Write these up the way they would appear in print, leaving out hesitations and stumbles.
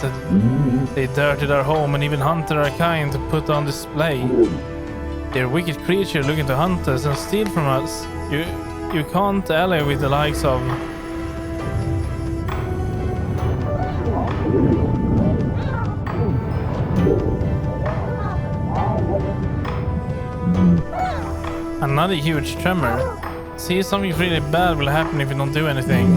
infested. They dirted our home and even hunted our kind to put on display. They're a wicked creature looking to hunt us and steal from us. You can't ally with the likes of... Another huge tremor. See, something really bad will happen if you don't do anything.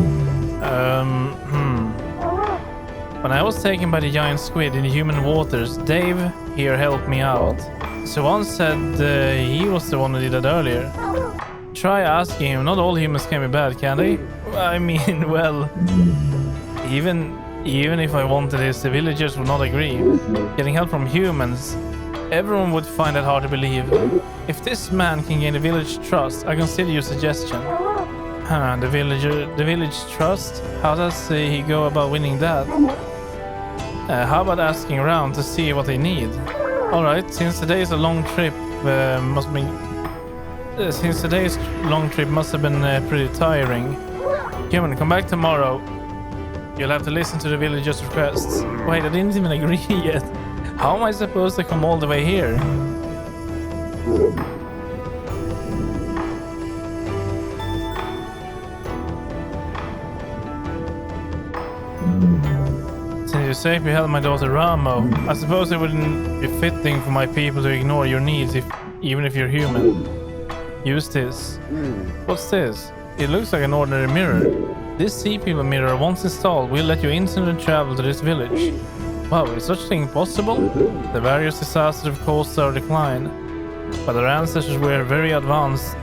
When I was taken by the giant squid in the human waters, Dave here helped me out. So once said he was the one who did that earlier. Try asking him. Not all humans can be bad, can they? I mean, well, even if I wanted this, the villagers would not agree. Getting help from humans, everyone would find that hard to believe. If this man can gain the village trust, I consider your suggestion. The village trust? How does he go about winning that? How about asking around to see what they need? Alright, since today's long trip must have been pretty tiring. Human, come back tomorrow. You'll have to listen to the villagers' requests. Wait, I didn't even agree yet. How am I supposed to come all the way here? Since you safely held my daughter Ramo, I suppose it wouldn't be fitting for my people to ignore your needs even if you're human. Use this. What's this? It looks like an ordinary mirror. This sea people mirror, once installed, will let you instantly travel to this village. Wow, is such a thing possible? The various disasters have caused our decline, but our ancestors were a very advanced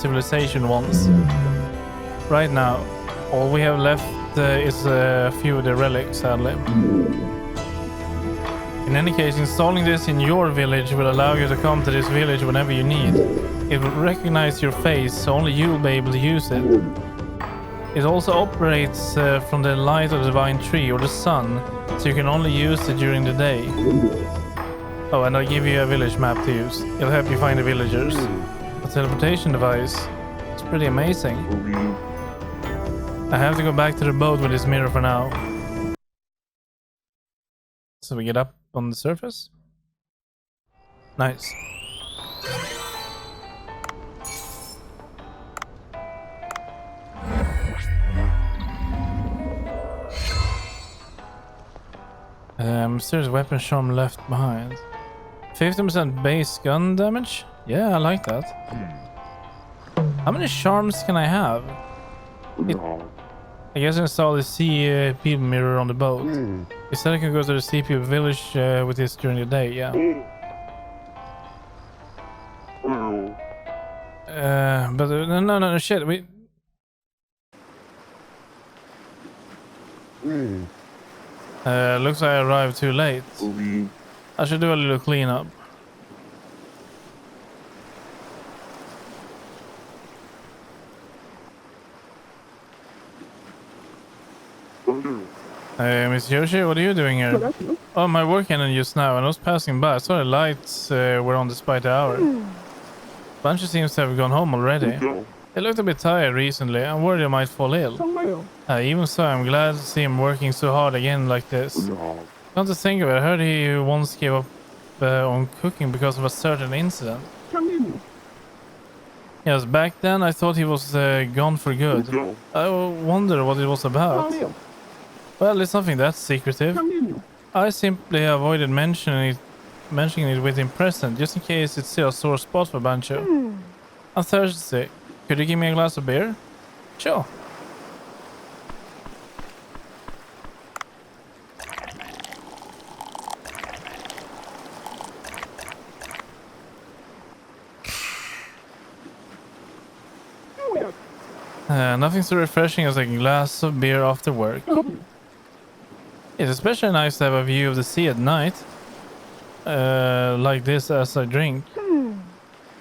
civilization once. Right now, all we have left is a few of the relics, sadly. In any case, installing this in your village will allow you to come to this village whenever you need. It will recognize your face, so only you will be able to use it. It also operates from the light of the divine tree or the sun, so you can only use it during the day. Oh, and I'll give you a village map to use. It'll help you find the villagers. A teleportation device. It's pretty amazing. I have to go back to the boat with this mirror for now. So we get up on the surface. Nice. Mysterious weapon charm left behind. 50% base gun damage? Yeah, I like that. How many charms can I have? I guess I install the sea people mirror on the boat. He said I can go to the sea people village with this during the day, yeah. But no, shit, we... looks like I arrived too late. I should do a little cleanup. Miss Yoshi, what are you doing here? Oh, my work ended just now, and I was passing by. I saw the lights were on despite the hour. Bunch seems to have gone home already. He looked a bit tired recently. I'm worried I might fall ill. Even so, I'm glad to see him working so hard again like this. Come to think of it, I heard he once gave up on cooking because of a certain incident. Yes, back then I thought he was gone for good. I wonder what it was about. Well, it's nothing that secretive. I simply avoided mentioning it with him present, just in case it's still a sore spot for Bancho. I'm thirsty. Could you give me a glass of beer? Sure. Nothing so refreshing as a glass of beer after work. It's especially nice to have a view of the sea at night. Like this as I drink.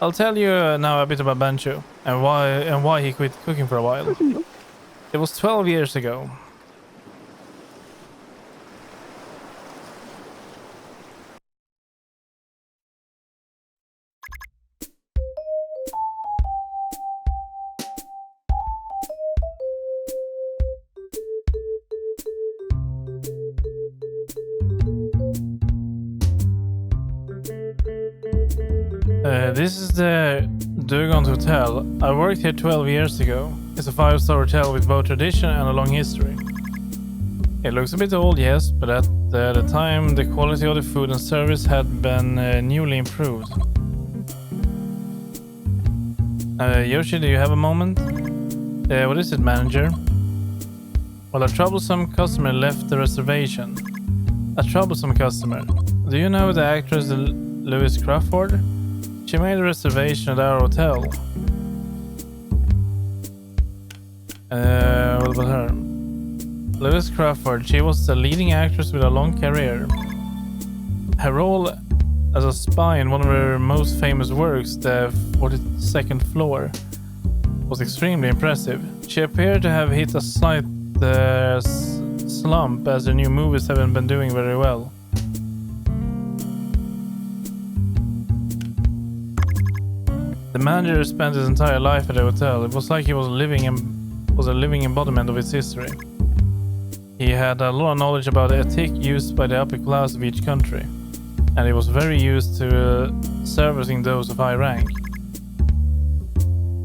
I'll tell you now a bit about Bancho and why he quit cooking for a while. It was 12 years ago. This is the Dugant Hotel. I worked here 12 years ago. It's a 5-star hotel with both tradition and a long history. It looks a bit old, yes, but at the time the quality of the food and service had been newly improved. Yoshi, do you have a moment? What is it, manager? Well, a troublesome customer left the reservation. A troublesome customer? Do you know the actress Louis Crawford? She made a reservation at our hotel. What about her? Louis Crawford, she was the leading actress with a long career. Her role as a spy in one of her most famous works, The 42nd Floor, was extremely impressive. She appeared to have hit a slight slump as her new movies haven't been doing very well. The manager spent his entire life at the hotel. It was like he was a living embodiment of its history. He had a lot of knowledge about the ethic used by the upper class of each country, and he was very used to servicing those of high rank.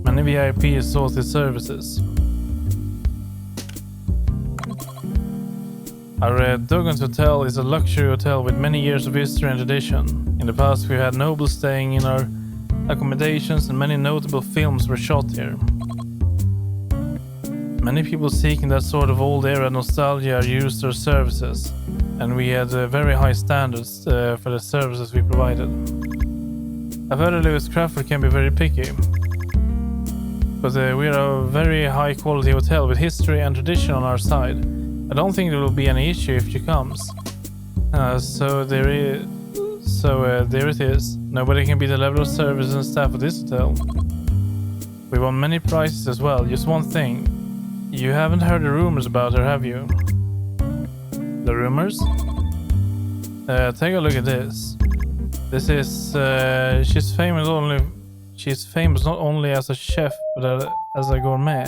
Many VIPs sought his services. Our Dugant Hotel is a luxury hotel with many years of history and tradition. In the past we had nobles staying in our accommodations and many notable films were shot here. Many people seeking that sort of old era nostalgia used our services, and we had very high standards for the services we provided. I've heard that Louis Crawford can be very picky, but we are a very high quality hotel with history and tradition on our side. I don't think there will be any issue if she comes. So there it is. Nobody can beat the level of service and staff at this hotel. We won many prizes as well. Just one thing. You haven't heard the rumors about her, have you? The rumors? Take a look at this. This is... she's famous not only as a chef, but as a gourmet.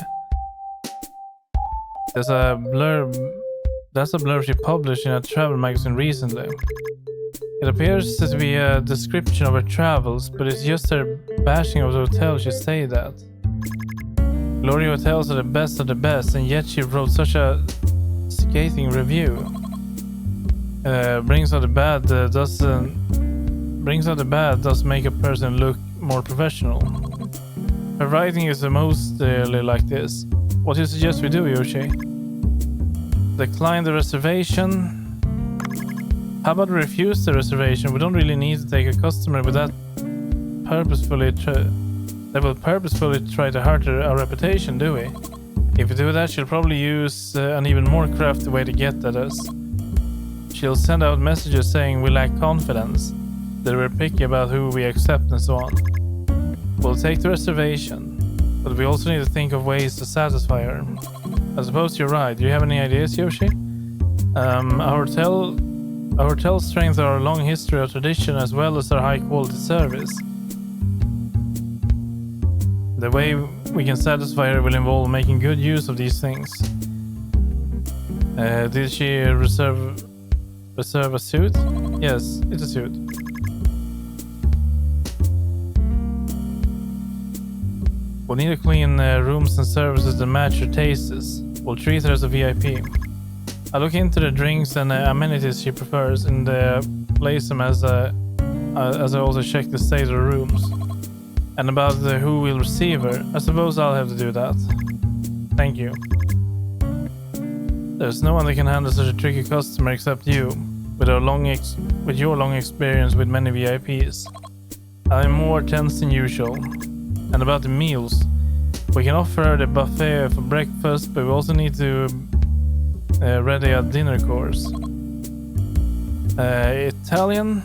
That's a blurb she published in a travel magazine recently. It appears to be a description of her travels, but it's just her bashing of the hotel she stayed at. Glory hotels are the best of the best, and yet she wrote such a scathing review. Brings out the bad does make a person look more professional. Her writing is mostly like this. What do you suggest we do, Yoshi? Decline the reservation? How about we refuse the reservation? We don't really need to take a customer with that that will purposefully try to hurt our reputation, do we? If we do that, she'll probably use an even more crafty way to get at us. She'll send out messages saying we lack confidence, that we're picky about who we accept and so on. We'll take the reservation, but we also need to think of ways to satisfy her. I suppose you're right. Do you have any ideas, Yoshi? Our hotel's strengths are our long history of tradition as well as our high quality service. The way we can satisfy her will involve making good use of these things. Did she reserve a suit? Yes, it's a suit. We'll need to clean rooms and services that match her tastes. We'll treat her as a VIP. I'll look into the drinks and amenities she prefers and place them as I also check the state of the rooms. And about who will receive her, I suppose I'll have to do that. Thank you. There's no one that can handle such a tricky customer except you, with your long experience with many VIPs. I'm more tense than usual. And about the meals, we can offer her the buffet for breakfast, but we also need to ready a dinner course. Italian?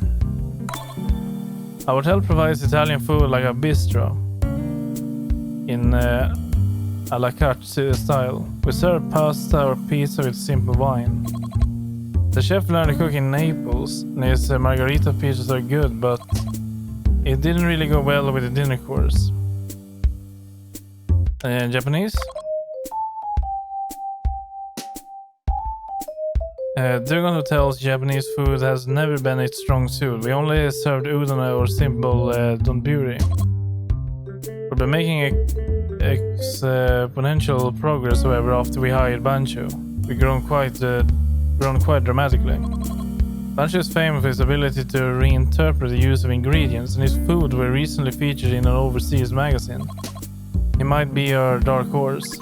Our hotel provides Italian food like a bistro in a la carte style. We serve pasta or pizza with simple wine. The chef learned to cook in Naples, and his margarita pizzas are good, but it didn't really go well with the dinner course. Japanese? Dugan Hotel's Japanese food has never been its strong suit. We only served udon or simple donburi. We've been making exponential progress, however, after we hired Bancho. We've grown quite dramatically. Bancho is famous for his ability to reinterpret the use of ingredients, and his food were recently featured in an overseas magazine. He might be our dark horse.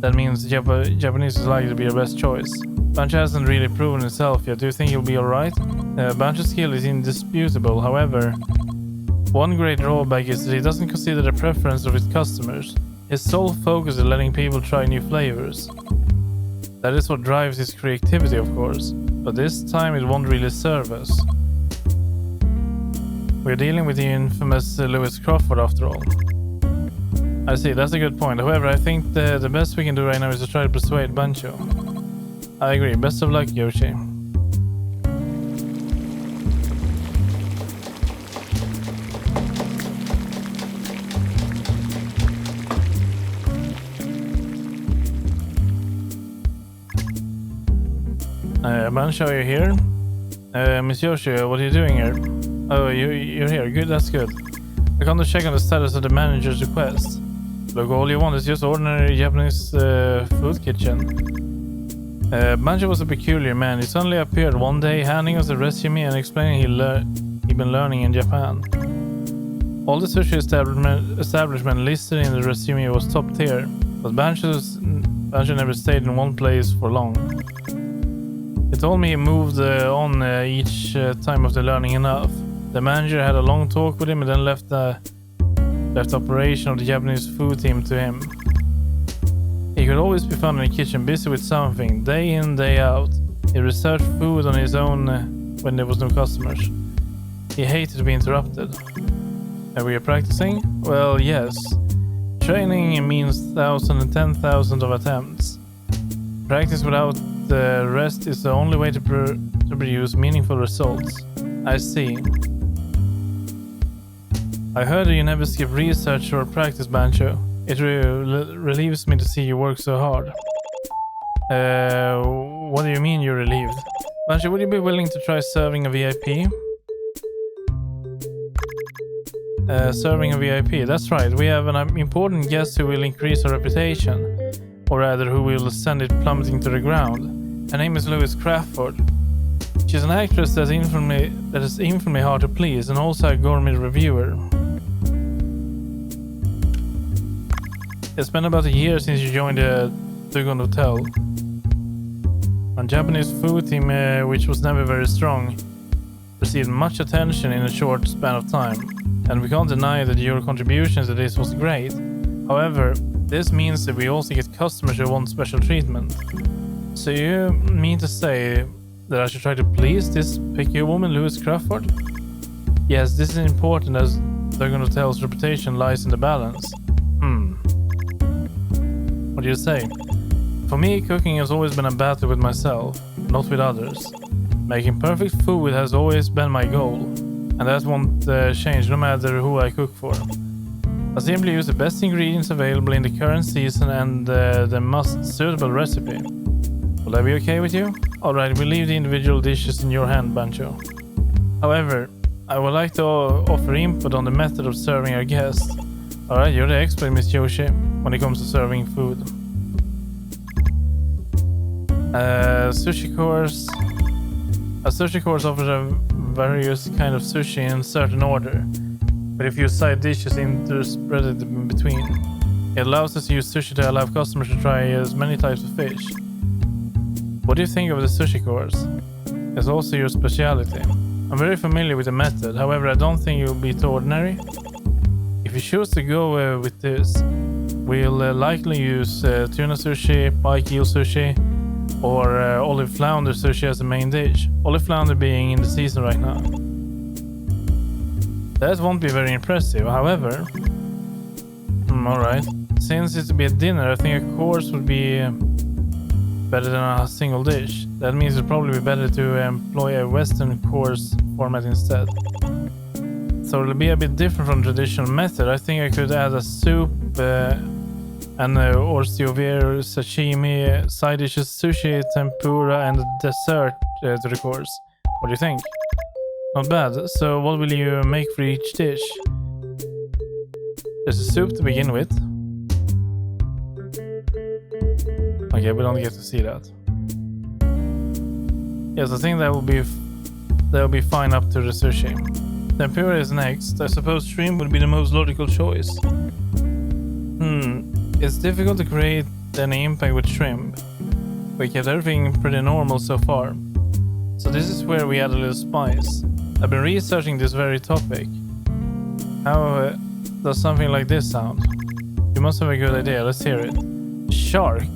That means Japanese is likely to be our best choice. Bancho hasn't really proven himself yet. Do you think he'll be alright? Bancho's skill is indisputable, however, one great drawback is that he doesn't consider the preference of his customers. His sole focus is letting people try new flavors. That is what drives his creativity, of course, but this time it won't really serve us. We're dealing with the infamous Lewis Crawford after all. I see, that's a good point. However, I think the best we can do right now is to try to persuade Bancho. I agree. Best of luck, Yoshi. Bancho, are you here? Miss Yoshi, what are you doing here? Oh, you're here. Good, that's good. I come to check on the status of the manager's request. Look, all you want is just ordinary Japanese food kitchen. Bancho was a peculiar man. He suddenly appeared one day, handing us a resume and explaining he'd been learning in Japan. All the sushi establishment listed in the resume was top tier, but Bancho never stayed in one place for long. He told me he moved on each time after learning enough. The manager had a long talk with him and then left the operation of the Japanese food team to him. He could always be found in the kitchen busy with something, day in, day out. He researched food on his own when there was no customers. He hated to be interrupted. Are we practicing? Well, yes. Training means 1,000 and 10,000 of attempts. Practice without the rest is the only way to produce meaningful results. I see. I heard that you never skip research or practice, Bancho. It relieves me to see you work so hard. What do you mean you're relieved? Bancho, would you be willing to try serving a VIP? Serving a VIP, that's right. We have an important guest who will increase our reputation. Or rather, who will send it plummeting to the ground. Her name is Lewis Crawford. She's an actress that is infinitely hard to please, and also a gourmet reviewer. It's been about a year since you joined the Dugan Hotel. Our Japanese food team, which was never very strong, received much attention in a short span of time, and we can't deny that your contributions to this was great. However, this means that we also get customers who want special treatment. So you mean to say that I should try to please this picky woman, Lewis Crawford? Yes, this is important as Dugan Hotel's reputation lies in the balance. What do you say? For me, cooking has always been a battle with myself, not with others. Making perfect food has always been my goal, and that won't change no matter who I cook for. I simply use the best ingredients available in the current season and the most suitable recipe. Will that be okay with you? Alright, we'll leave the individual dishes in your hand, Bancho. However, I would like to offer input on the method of serving our guests. Alright, you're the expert, Miss Yoshi, when it comes to serving food. Sushi course. A sushi course offers a various kind of sushi in certain order, but if you side dishes interspread in between. It allows us to use sushi to allow customers to try as many types of fish. What do you think of the sushi course? It's also your specialty. I'm very familiar with the method, however I don't think it will be too ordinary. If you choose to go with this, we'll likely use tuna sushi, pike eel sushi, or olive flounder sushi as the main dish. Olive flounder being in the season right now. That won't be very impressive, however. Alright. Since it's to be a dinner, I think a course would be better than a single dish. That means it'd probably be better to employ a Western course format instead. So it'll be a bit different from traditional method. I think I could add a soup And orsovere, sashimi, side dishes, sushi, tempura, and a dessert to the course. What do you think? Not bad. So what will you make for each dish? There's a soup to begin with. Okay, we don't get to see that. Yes, I think that will be fine up to the sushi. Tempura is next. I suppose shrimp would be the most logical choice. It's difficult to create any impact with shrimp. We kept everything pretty normal so far. So this is where we add a little spice. I've been researching this very topic. How does something like this sound? You must have a good idea. Let's hear it. Shark.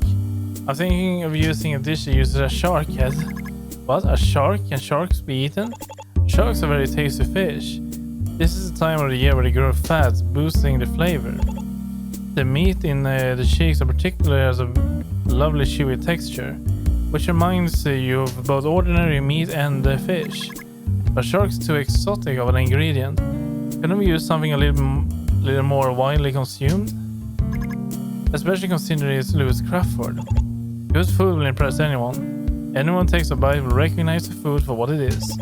I'm thinking of using a dish that uses a shark head. What? A shark? Can sharks be eaten? Sharks are very tasty fish. This is the time of the year where they grow fat, boosting the flavor. The meat in the cheeks in particular has a lovely chewy texture, which reminds you of both ordinary meat and fish. But shark's too exotic of an ingredient. Couldn't we use something a little more widely consumed? Especially considering it's Lewis Crawford. Good food will impress anyone. Anyone takes a bite will recognize the food for what it is.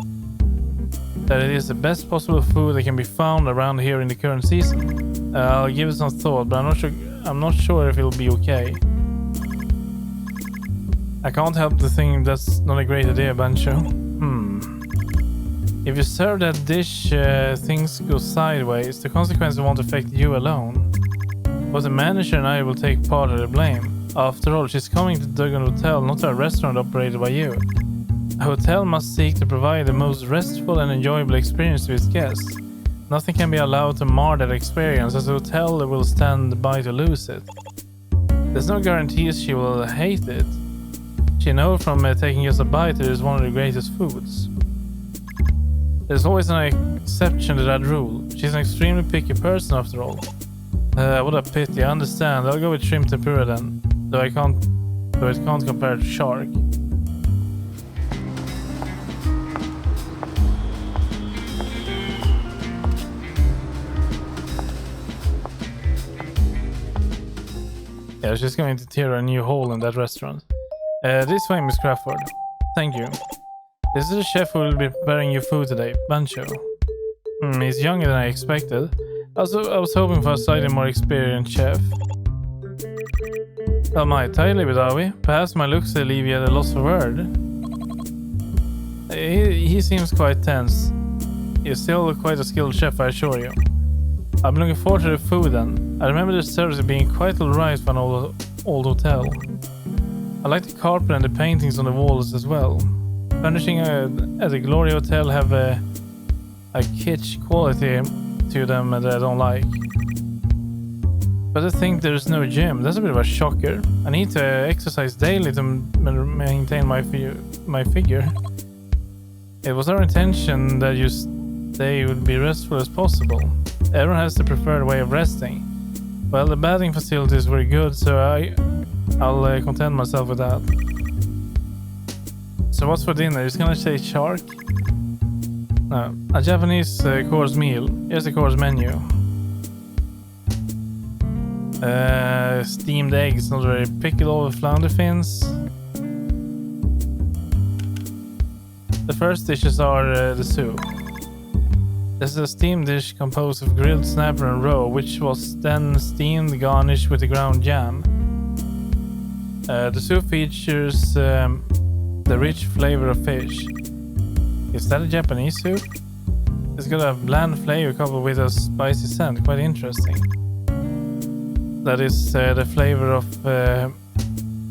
That it is the best possible food that can be found around here in the current season. I'll give it some thought, but I'm not sure if it'll be okay. I can't help to think that's not a great idea, Bancho. If you serve that dish, things go sideways. The consequences won't affect you alone. But the manager and I will take part of the blame. After all, she's coming to Duggan Hotel, not a restaurant operated by you. A hotel must seek to provide the most restful and enjoyable experience to its guests. Nothing can be allowed to mar that experience, as the hotel will stand by to lose it. There's no guarantees she will hate it. She knows from taking just a bite that it is one of the greatest foods. There's always an exception to that rule. She's an extremely picky person after all. What a pity, I understand. I'll go with shrimp tempura then. Though it can't compare to shark. Yeah, she's going to tear a new hole in that restaurant. This way, Miss Crawford. Thank you. This is the chef who will be preparing your food today, Bancho. He's younger than I expected. I was hoping for a slightly more experienced chef. Oh my, tired a little bit, are we? Perhaps my looks leave you at a loss for word. He seems quite tense. He's still quite a skilled chef, I assure you. I'm looking forward to the food then. I remember the service being quite alright for an old hotel. I like the carpet and the paintings on the walls as well. Furnishing at the Glory Hotel have a kitsch quality to them that I don't like. But I think there's no gym. That's a bit of a shocker. I need to exercise daily to maintain my figure. It was our intention that your stay would be restful as possible. Everyone has the preferred way of resting. Well, the bathing facilities were good, so I'll content myself with that. So what's for dinner? It's gonna say shark? No, a Japanese course meal. Here's the course menu. Steamed eggs, not very pickled over flounder fins. The first dishes are the soup. This is a steamed dish composed of grilled snapper and roe, which was then steamed, garnished with the ground jam. The soup features the rich flavor of fish. Is that a Japanese soup? It's got a bland flavor coupled with a spicy scent, quite interesting. That is the flavor of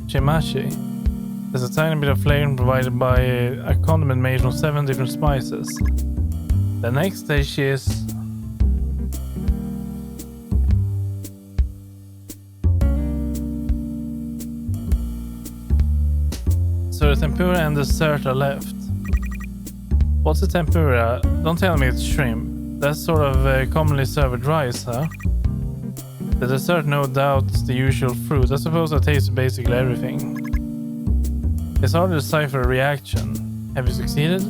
chimashi. There's a tiny bit of flavor provided by a condiment made from 7 different spices. The next dish is so the tempura and dessert are left. What's the tempura? Don't tell me it's shrimp. That's sort of commonly served with rice, huh? The dessert, no doubt, the usual fruit. I suppose I taste basically everything. It's hard to decipher a reaction. Have you succeeded?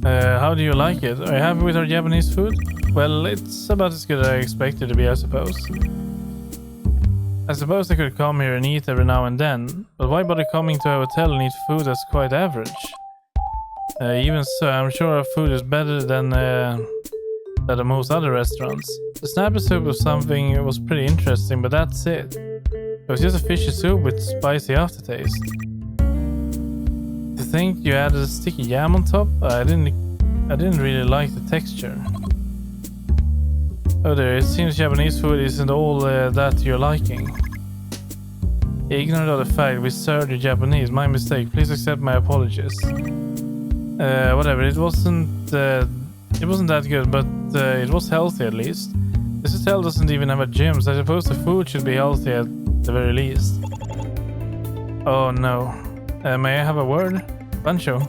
How do you like it? Are you happy with our Japanese food? Well, it's about as good as I expected to be, I suppose. I suppose I could come here and eat every now and then, but why bother coming to a hotel and eat food that's quite average? Even so, I'm sure our food is better than most other restaurants. The snapper soup was something that was pretty interesting, but that's it. It was just a fishy soup with spicy aftertaste. To think you added a sticky yam on top? I didn't really like the texture. Oh dear, it seems Japanese food isn't all that you're liking. Ignorant of the fact we served you Japanese, my mistake. Please accept my apologies. Whatever, it wasn't that good, but it was healthy at least. This hotel doesn't even have a gym, so I suppose the food should be healthy at the very least. Oh no. May I have a word? Bancho.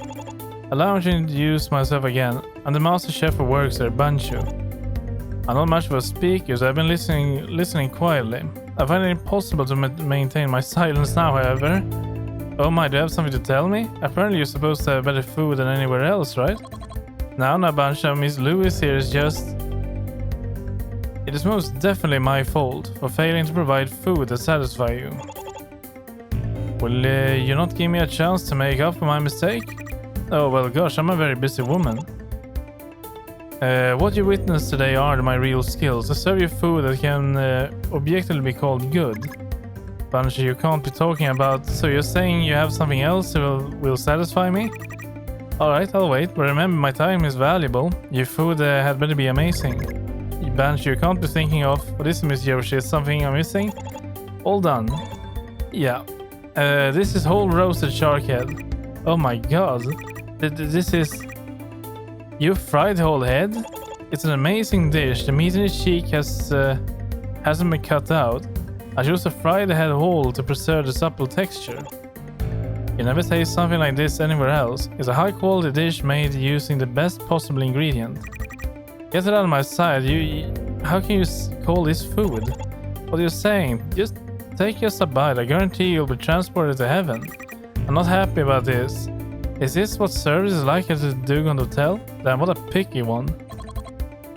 Allow me to introduce myself again. I'm the master chef who works there, Bancho. I'm not much of a speaker, so I've been listening quietly. I find it impossible to maintain my silence now, however. Oh my, do you have something to tell me? Apparently you're supposed to have better food than anywhere else, right? Now, Bancho, Miss Lewis here is just... It is most definitely my fault for failing to provide food that satisfies you. Will you not give me a chance to make up for my mistake? Oh, well, gosh, I'm a very busy woman. What you witnessed today are my real skills. I serve you food that can objectively be called good. Bancho, you can't be talking about... So you're saying you have something else that will satisfy me? Alright, I'll wait, but remember my time is valuable. Your food had better be amazing. Bancho, you can't be thinking of... What is Miss Yoshi? Is something I'm missing? All done. Yeah. This is whole roasted shark head. Oh my god. This is... You fried whole head? It's an amazing dish. The meat in the cheek hasn't been cut out. I chose to fry the head whole to preserve the supple texture. You never taste something like this anywhere else. It's a high quality dish made using the best possible ingredient. Get it out of my sight. How can you call this food? What are you saying? Just take just a bite. I guarantee you'll be transported to heaven. I'm not happy about this. Is this what service is like at the Dugon Hotel? Damn, what a picky one.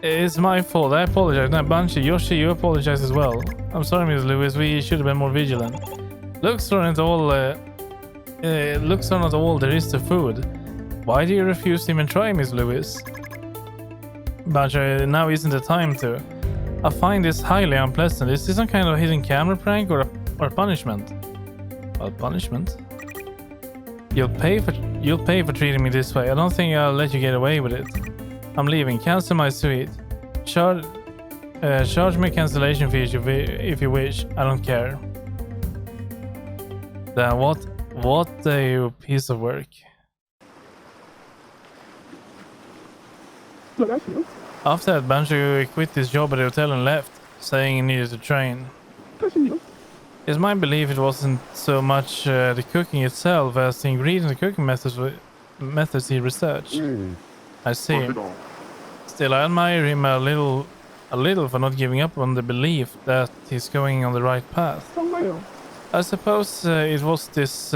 It's my fault. I apologize. Now, Bancho, Yoshi, you apologize as well. I'm sorry, Miss Lewis. We should have been more vigilant. Looks are not all there is to food. Why do you refuse to even try, Miss Lewis? Bancho, now isn't the time to. I find this highly unpleasant. Is this some kind of hidden camera prank or punishment? Well, punishment? You'll pay for treating me this way. I don't think I'll let you get away with it. I'm leaving. Cancel my suite. Charge me cancellation fee if you wish. I don't care. Then what a piece of work. After that, Bancho quit his job at the hotel and left, saying he needed to train. It's my belief it wasn't so much the cooking itself as the ingredients and cooking methods he researched. I see. Still, I admire him a little for not giving up on the belief that he's going on the right path. I suppose it was this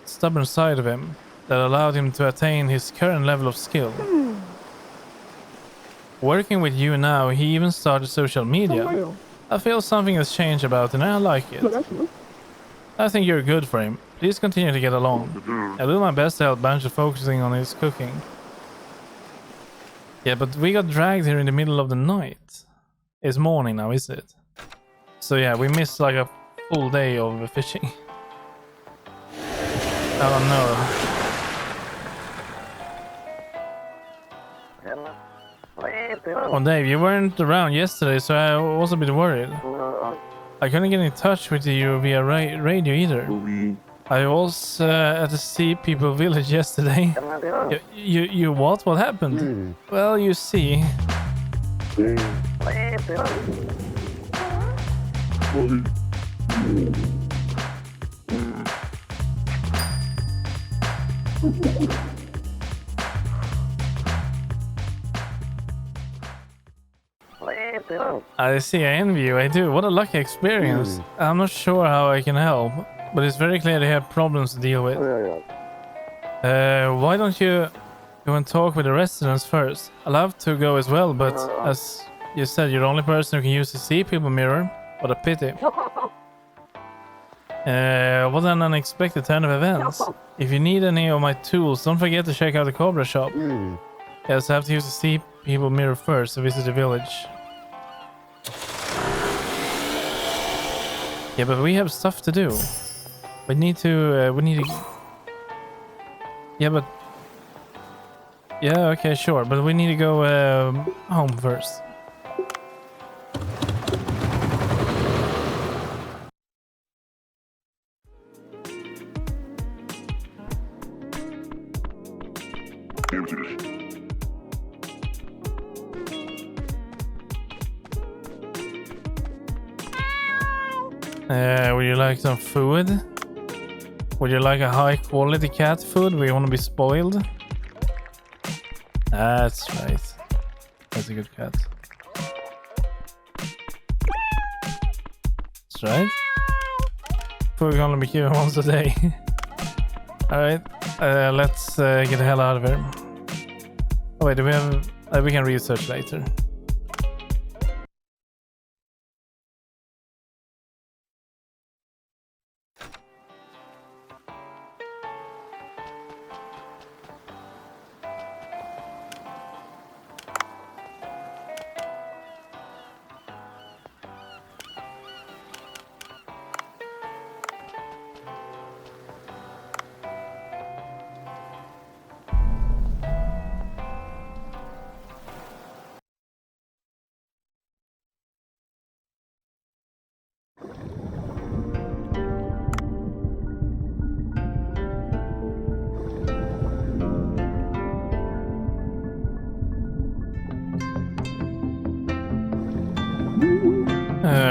stubborn side of him that allowed him to attain his current level of skill. Working with you now, he even started social media. I feel something has changed about him and I like it. I think you're good for him. Please continue to get along. I'll do my best to help Bancho focusing on his cooking. Yeah, but we got dragged here in the middle of the night. It's morning now, is it? So yeah, we missed like a full day of fishing. Oh no. Oh Dave, you weren't around yesterday, so I was a bit worried. I couldn't get in touch with you via radio either. I was at the Sea People Village yesterday. You what? What happened? Well, you see... I see, I envy you, I do. What a lucky experience. I'm not sure how I can help, but it's very clear they have problems to deal with. Why don't you... Go and talk with the residents first. I'll have to go as well, but as you said, you're the only person who can use the sea people mirror. What a pity. What an unexpected turn of events. If you need any of my tools, don't forget to check out the Cobra shop. Yes, I have to use the sea people mirror first to visit the village. Yeah, but we have stuff to do. We need to... Yeah, but... Yeah, okay, sure. But we need to go home first. Would you like some food? Would you like a high quality cat food? We want to be spoiled? That's right. That's a good cat. That's right. Food can only be given once a day. Alright, let's get the hell out of here. Oh wait, do we have... we can research later.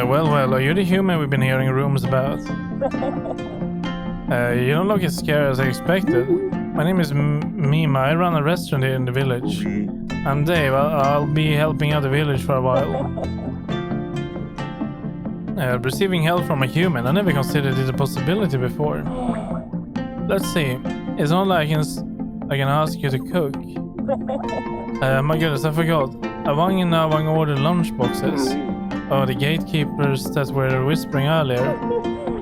Well, are you the human we've been hearing rumors about? You don't look as scared as I expected. My name is Mima. I run a restaurant here in the village. I'm Dave. I'll be helping out the village for a while. Receiving help from a human. I never considered it a possibility before. Let's see. It's not like I can ask you to cook. My goodness, I forgot. Avang ordered lunch boxes. Oh, the gatekeepers that were whispering earlier.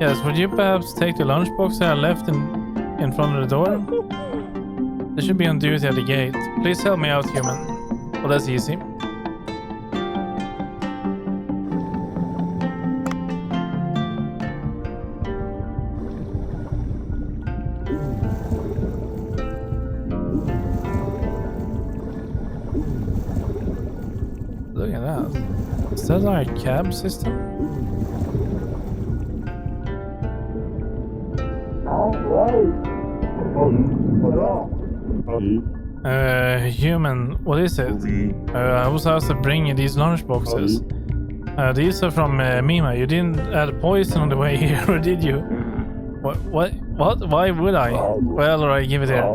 Yes, would you perhaps take the lunchbox I left in front of the door? They should be on duty at the gate. Please help me out, human. Well, that's easy. Look at that. Is that our cab system? Human, what is it? I was asked to bring you these lunch boxes. These are from Mima. You didn't add poison on the way here, or did you? What? Why would I? Well, alright, give it here.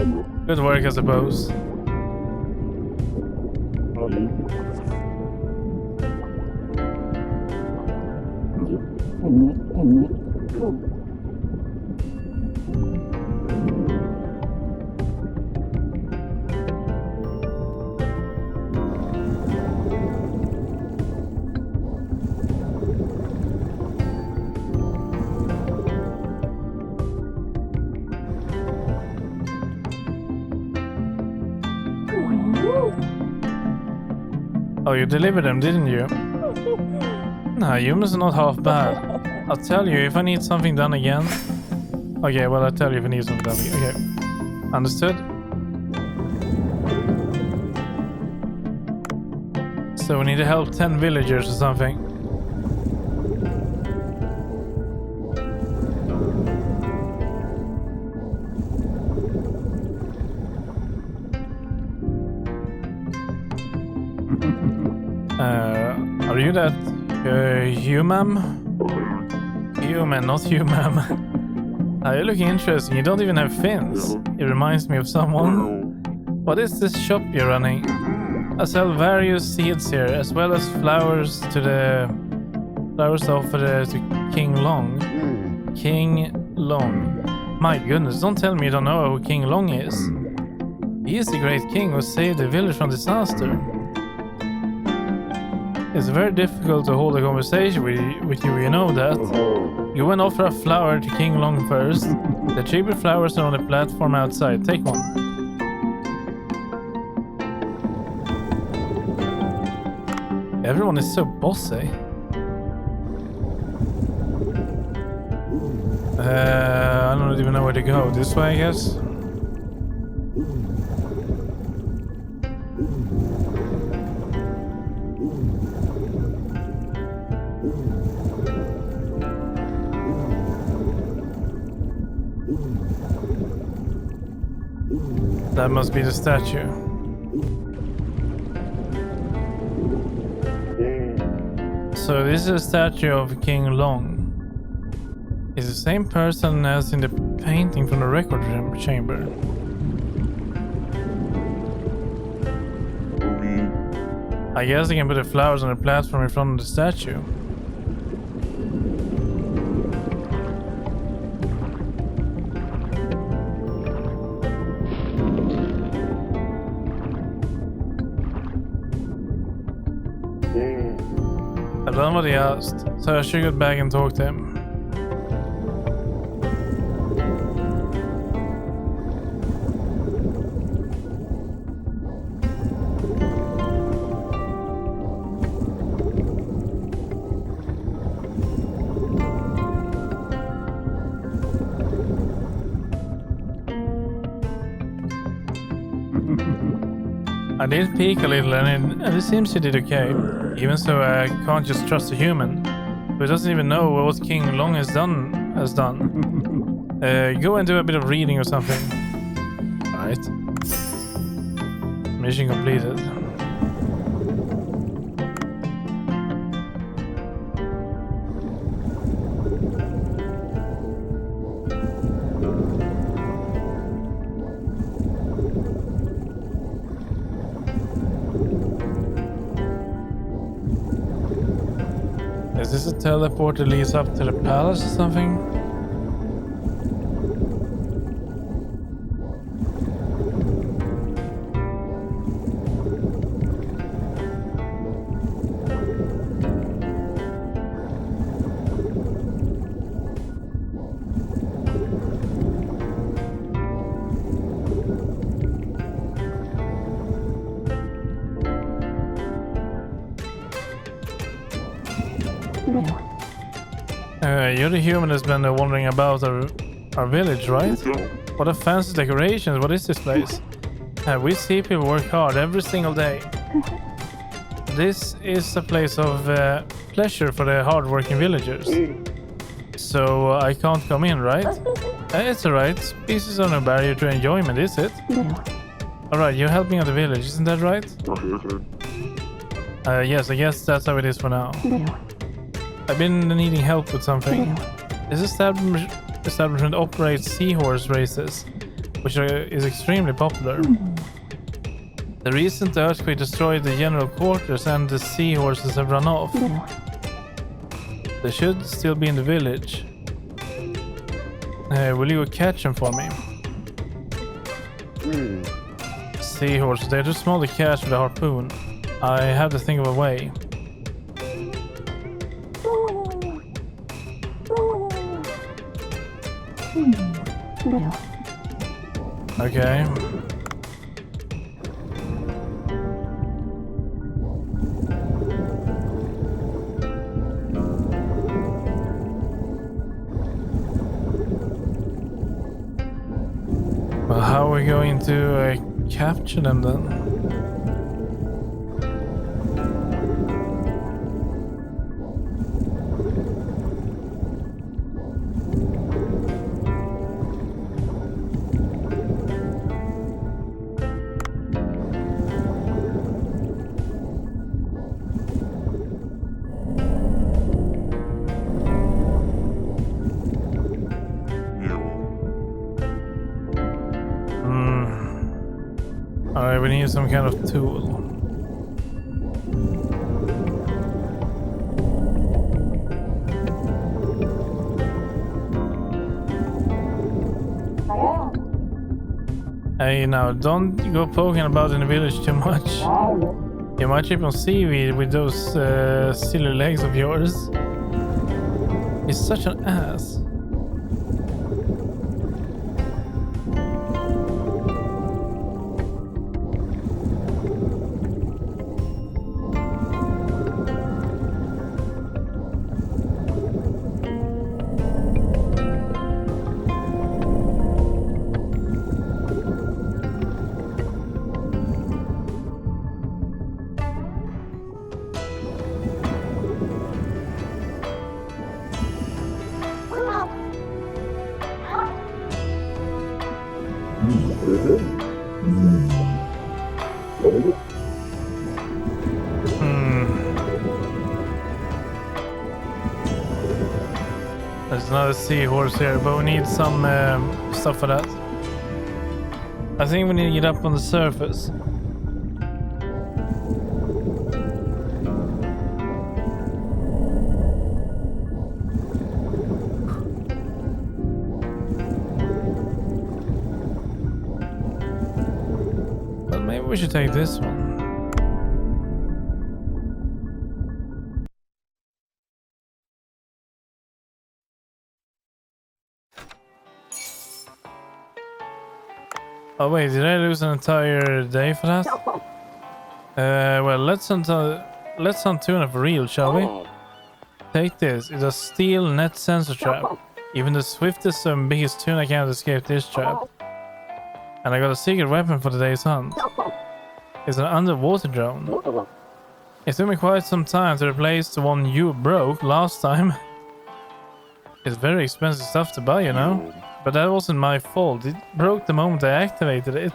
Good work, I suppose. Oh, you delivered them, didn't you? Nah, humans are not half bad. I'll tell you if I need something done again. Okay, well, I'll tell you if I need something done again. Okay. Understood? So we need to help 10 villagers or something. Are you that human? Human, not human. You're looking interesting. You don't even have fins. It reminds me of someone. What is this shop you're running? I sell various seeds here, as well as flowers offered to King Long. King Long. My goodness, don't tell me you don't know who King Long is. He is the great king who saved the village from disaster. It's very difficult to hold a conversation with you, you know that. You went offer a flower to King Long first. The cheaper flowers are on the platform outside. Take one. Everyone is so bossy. I don't even know where to go. This way, I guess. That must be the statue. So this is a statue of King Long. It's the same person as in the painting from the record chamber. I guess I can put the flowers on the platform in front of the statue. I've done what he asked, so I should get back and talk to him. I did peek a little and it seems he did okay. Even so, I can't just trust a human who doesn't even know what King Long has done. Go and do a bit of reading or something. Alright. Mission completed. Is this a teleport that leads up to the palace or something? You're the human that's been wandering about our village, right? What a fancy decorations. What is this place? We see people work hard every single day. This is a place of pleasure for the hard-working villagers. So I can't come in, right? It's alright. Species are no barrier to enjoyment, is it? Alright, you're helping out the village, isn't that right? Yes, I guess that's how it is for now. I've been needing help with something. This establishment operates seahorse races, which is extremely popular. The recent earthquake destroyed the general quarters and the seahorses have run off. They should still be in the village. Will you catch them for me? Seahorses, they're too small to catch with a harpoon. I have to think of a way. Okay. Well, how are we going to capture them then? Alright, we need some kind of tool. Hey, now don't go poking about in the village too much. You might trip on seaweed with those silly legs of yours. He's such an ass. There's another seahorse here, but we need some stuff for that. I think we need to get up on the surface. But maybe we should take this one. Oh wait, did I lose an entire day for that? Well, let's hunt tuna for real, shall we? Take this. It's a steel net sensor trap. Even the swiftest and biggest tuna can't escape this trap. And I got a secret weapon for today's hunt. It's an underwater drone. It took me quite some time to replace the one you broke last time. It's very expensive stuff to buy, you know? But that wasn't my fault. It broke the moment I activated it.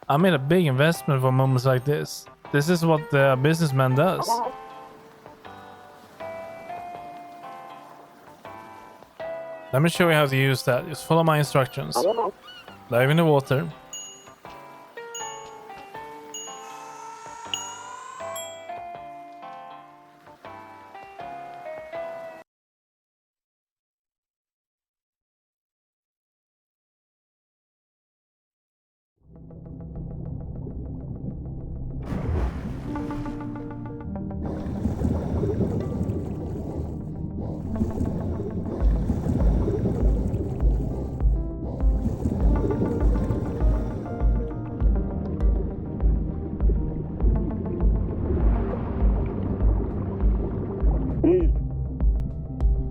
I made a big investment for moments like this. This is what a businessman does. Let me show you how to use that. Just follow my instructions. Dive in the water.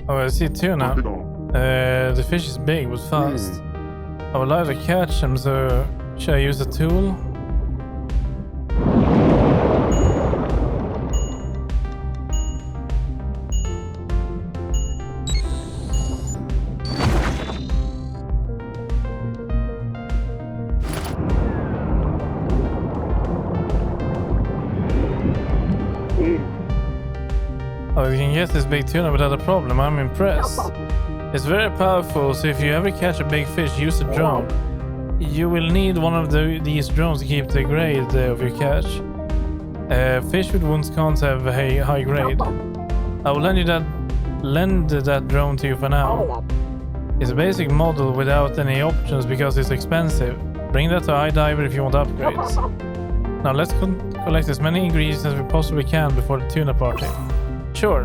Oh, I see tuna. The fish is big but fast. I would like to catch him, so should I use a tool? Oh, you can get this big tuna without a problem. I'm impressed. It's very powerful, so if you ever catch a big fish, use a drone. You will need one of these drones to keep the grade of your catch. Fish with wounds can't have a high grade. I will lend that drone to you for now. It's a basic model without any options because it's expensive. Bring that to iDiver if you want upgrades. Now let's collect as many ingredients as we possibly can before the tuna party. Sure.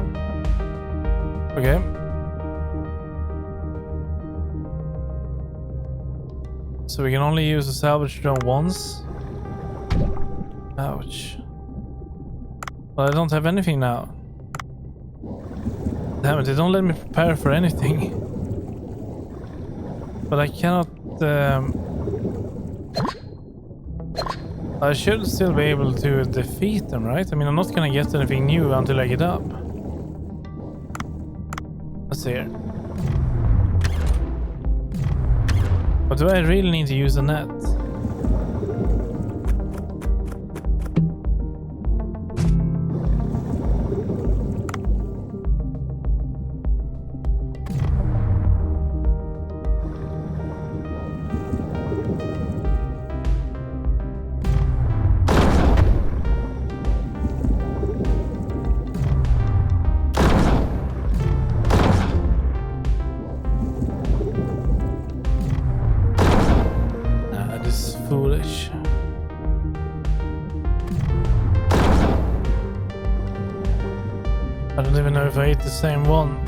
Okay. So we can only use the salvage drone once. Ouch. Well, I don't have anything now. Damn it, they don't let me prepare for anything. But I cannot... I should still be able to defeat them, right? I mean, I'm not gonna get anything new until I get up. Let's see here. But do I really need to use the net? foolish. I don't even know if I ate the same one.